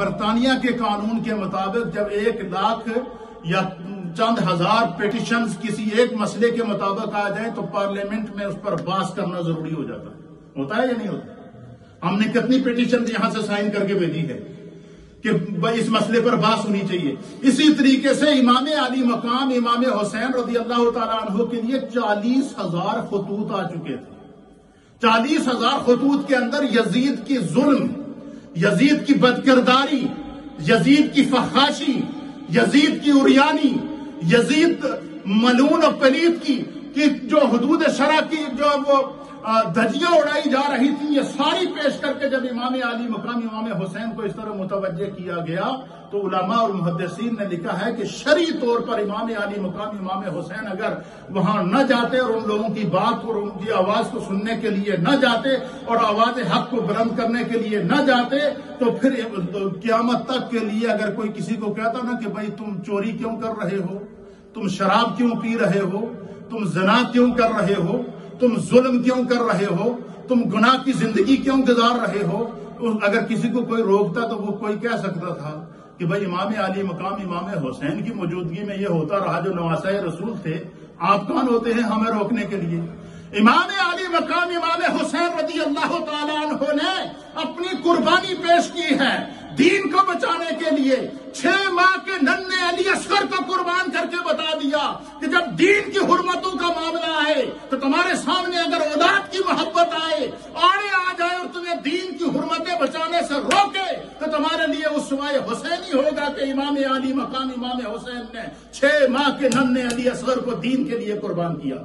برطانیہ کے قانون کے مطابق جب 1 لاکھ یا چند ہزار پیٹیشنز کسی ایک مسئلے کے مطابق آ جائیں تو پارلیمنٹ میں اس پر بحث کرنا ضروری ہو جاتا ہے. ہوتا ہے یا نہیں ہوتا؟ ہم نے کتنی پیٹیشن یہاں سے سائن کر کے بھیجی ہے کہ اس مسئلے پر بحث ہونی چاہیے. اسی طریقے سے امام علی مقام امام حسین رضی اللہ تعالیٰ عنہ کے لیے 40,000 خطوط آ چکے تھے. 40,000 خطوط کے اندر یزید کی ظلم، یزید کی بدکرداری، یزید کی فحاشی، یزید کی عریانی، یزید ملعون و پلید کی جو حدود شرع کی جو وہ دھجیاں اڑائی جا رہی تھی، یہ ساری پیش کر کے جب امام علی مقام امام حسین کو اس طرح متوجہ کیا گیا تو علماء اور محدثین نے لکھا ہے کہ شرعی طور پر امام علی مقام امام حسین اگر وہاں نہ جاتے اور ان لوگوں کی بات اور ان کی آواز کو سننے کے لیے نہ جاتے اور آواز حق کو بلند کرنے کے لیے نہ جاتے تو پھر قیامت تک کے لیے اگر کوئی کسی کو کہتا نا کہ بھائی تم چوری کیوں کر رہے ہو، تم شراب کیوں پی رہے ہو، تم زنا کیوں کر رہے ہو، تم ظلم کیوں کر رہے ہو، تم گناہ کی زندگی کیوں گزار رہے ہو، اگر کسی کو کوئی روکتا تو وہ کوئی کہہ سکتا تھا کہ بھائی امام علی مقام امام حسین کی موجودگی میں یہ ہوتا رہا جو نواسۂ رسول تھے، آپ کون ہوتے ہیں ہمیں روکنے کے لیے؟ امام علی مقام امام حسین رضی اللہ تعالیٰ عنہ نے اپنی قربانی پیش کی ہے دین کو بچانے کے لیے. 6 ماہ کے ننھے علی اصغر کو قربان کر کے بتا دیا کہ جب دین کی حرمتوں کا معاملہ آئے تو تمہارے سامنے اگر اولاد کی محبت آئے، آڑے آ جائے اور تمہیں دین کی حرمتیں بچانے سے روکے تو تمہارے لیے اسوہ حسینی ہوگا کہ امام علی مقام امام حسین نے 6 ماہ کے ننھے علی اصغر کو دین کے لیے قربان کیا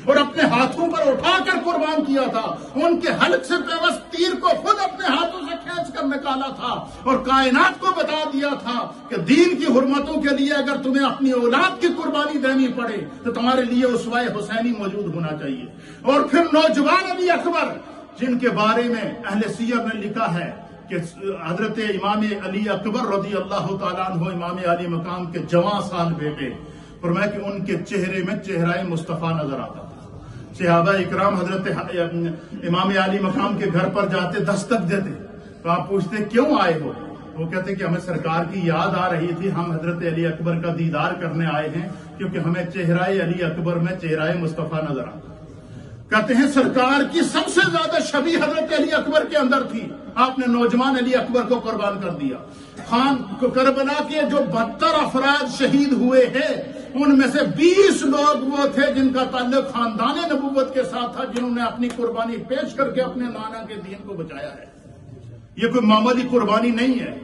اور اپنے ہاتھوں پر اٹھا کر قربان کیا تھا. ان کے حلق سے پیوست تیر کو خود اپنے ہاتھوں سے کھینچ کر نکالا تھا اور کائنات کو بتا دیا تھا کہ دین کی حرمتوں کے لیے اگر تمہیں اپنی اولاد کی قربانی دینی پڑے تو تمہارے لیے اسوہ حسینی موجود ہونا چاہیے. اور پھر نوجوان علی اکبر جن کے بارے میں اہل سیر نے لکھا ہے کہ حضرت امام علی اکبر رضی اللہ تعالیٰ عنہ امام علی مقام کے جوان سال بیٹے، فرمایا کہ ان کے چہرے میں چہرہ مصطفیٰ نظر آتا تھا. صحابہ اکرام حضرت امام علی مقام کے گھر پر جاتے، دستک دیتے تو آپ پوچھتے کیوں آئے ہو؟ وہ کہتے کہ ہمیں سرکار کی یاد آ رہی تھی، ہم حضرت علی اکبر کا دیدار کرنے آئے ہیں کیونکہ ہمیں چہرہ علی اکبر میں چہرہ مصطفیٰ نظر آتا. کہتے ہیں سرکار کی سب سے زیادہ شبیہ حضرت علی اکبر کے اندر تھی، آپ نے نوجوان علی اکبر کو قربان کر دیا. کربلا کے جو 72 افراد شہید ہوئے ہیں ان میں سے 20 لوگ وہ تھے جن کا تعلق خاندان نبوت کے ساتھ تھا، جنہوں نے اپنی قربانی پیش کر کے اپنے نانا کے دین کو بچایا ہے. یہ کوئی معمولی قربانی نہیں ہے،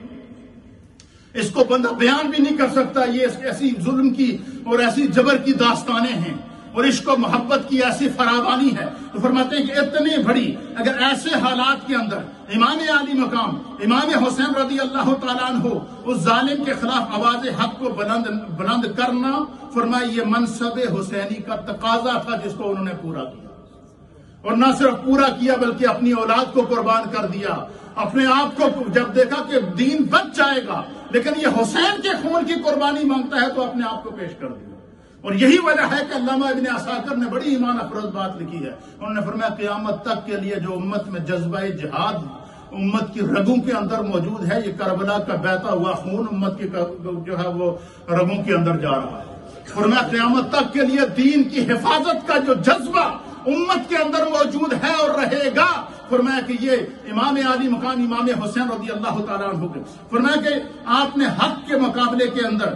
اس کو بندہ بیان بھی نہیں کر سکتا. یہ ایسی ظلم کی اور ایسی جبر کی داستانیں ہیں اور عشق و محبت کی ایسی فراوانی ہے. تو فرماتے ہیں کہ اتنی بڑی اگر ایسے حالات کے اندر امام علی مقام امام حسین رضی اللہ تعالیٰ عنہ اس ظالم کے خلاف آواز حق کو بلند کرنا، فرمایا یہ منصب حسینی کا تقاضا تھا جس کو انہوں نے پورا کیا. اور نہ صرف پورا کیا بلکہ اپنی اولاد کو قربان کر دیا. اپنے آپ کو جب دیکھا کہ دین بچ جائے گا لیکن یہ حسین کے خون کی قربانی مانگتا ہے تو اپنے آپ کو پیش کر دیا. اور یہی وجہ ہے کہ علامہ ابن عساکر نے بڑی ایمان افروز بات لکھی ہے. انہوں نے فرمایا قیامت تک کے لیے جو امت میں جذبہ جہاد امت کی رگوں کے اندر موجود ہے، یہ کربلا کا بہتا ہوا خون امت کی جو ہے وہ رگوں کے اندر جا رہا ہے. فرمایا قیامت تک کے لیے دین کی حفاظت کا جو جذبہ امت کے اندر موجود ہے اور رہے گا، فرمایا کہ یہ امام علی مقام امام حسین رضی اللہ تعالیٰ عنہ کے. فرمایا کہ آپ نے حق کے مقابلے کے اندر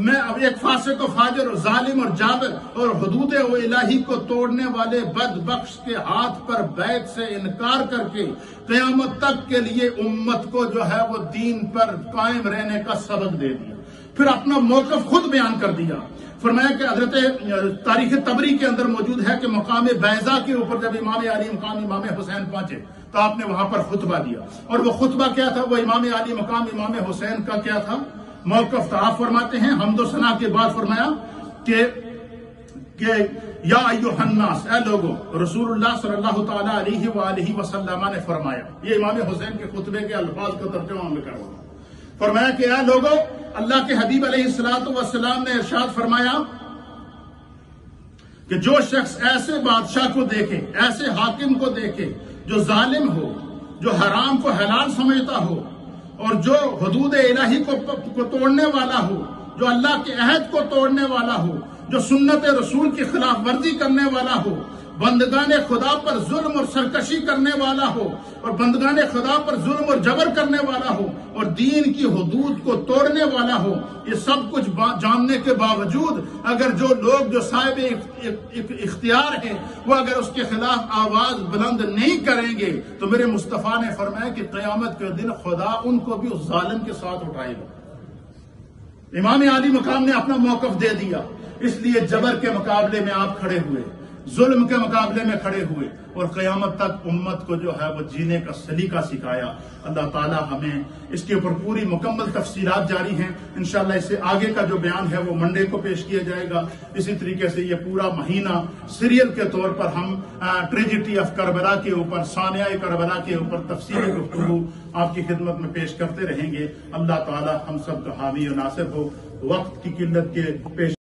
میں اب ایک فاسق و فاجر اور ظالم اور جابر اور حدود و الہی کو توڑنے والے بدبخش کے ہاتھ پر بیعت سے انکار کر کے قیامت تک کے لیے امت کو جو ہے وہ دین پر قائم رہنے کا سبق دے دیا. پھر اپنا موقف خود بیان کر دیا. فرمایا کہ حضرت تاریخ طبری کے اندر موجود ہے کہ مقام بیضا کے اوپر جب امام علی مقام امام حسین پہنچے تو آپ نے وہاں پر خطبہ دیا. اور وہ خطبہ کیا تھا؟ وہ امام علی مقام امام حسین کا کیا تھا؟ موقف تھا. آپ فرماتے ہیں حمد و ثنا کے بعد فرمایا کہ یا ایھا الناس، اے لوگو، رسول اللہ صلی اللہ تعالیٰ علیہ وآلہ وسلم نے فرمایا. یہ امام حسین کے خطبے کے الفاظ کا ترجمہ میں کر رہا ہوں. فرمایا کہ اے لوگو، اللہ کے حبیب علیہ السلام نے ارشاد فرمایا کہ جو شخص ایسے بادشاہ کو دیکھے، ایسے حاکم کو دیکھے جو ظالم ہو، جو حرام کو حلال سمجھتا ہو، اور جو حدود الہی کو توڑنے والا ہو، جو اللہ کے عہد کو توڑنے والا ہو، جو سنت رسول کی خلاف ورزی کرنے والا ہو، بندگان خدا پر ظلم اور سرکشی کرنے والا ہو، اور بندگان خدا پر ظلم اور جبر کرنے والا ہو، اور دین کی حدود کو توڑنے والا ہو، یہ سب کچھ جاننے کے باوجود اگر جو لوگ جو صاحب اختیار ہیں وہ اگر اس کے خلاف آواز بلند نہیں کریں گے تو میرے مصطفیٰ نے فرمایا کہ قیامت کے دن خدا ان کو بھی اس ظالم کے ساتھ اٹھائے گا۔ امام عالی مقام نے اپنا موقف دے دیا، اس لیے جبر کے مقابلے میں آپ کھڑے ہوئے، ظلم کے مقابلے میں کھڑے ہوئے، اور قیامت تک امت کو جو ہے وہ جینے کا سلیقہ سکھایا۔ اللہ تعالی ہمیں اس کے اوپر پوری مکمل تفصیلات جاری ہیں، انشاءاللہ اس سے آگے کا جو بیان ہے وہ منڈے کو پیش کیا جائے گا۔ اسی طریقے سے یہ پورا مہینہ سیریل کے طور پر ہم ٹریجڈی آف کربلا کے اوپر، ثانیہ کربلا کے اوپر تفصیلی گفتگو آپ کی خدمت میں پیش کرتے رہیں گے۔ اللہ تعالی ہم سب کا حامی و ناصر ہو۔ وقت کی قلت کے پیش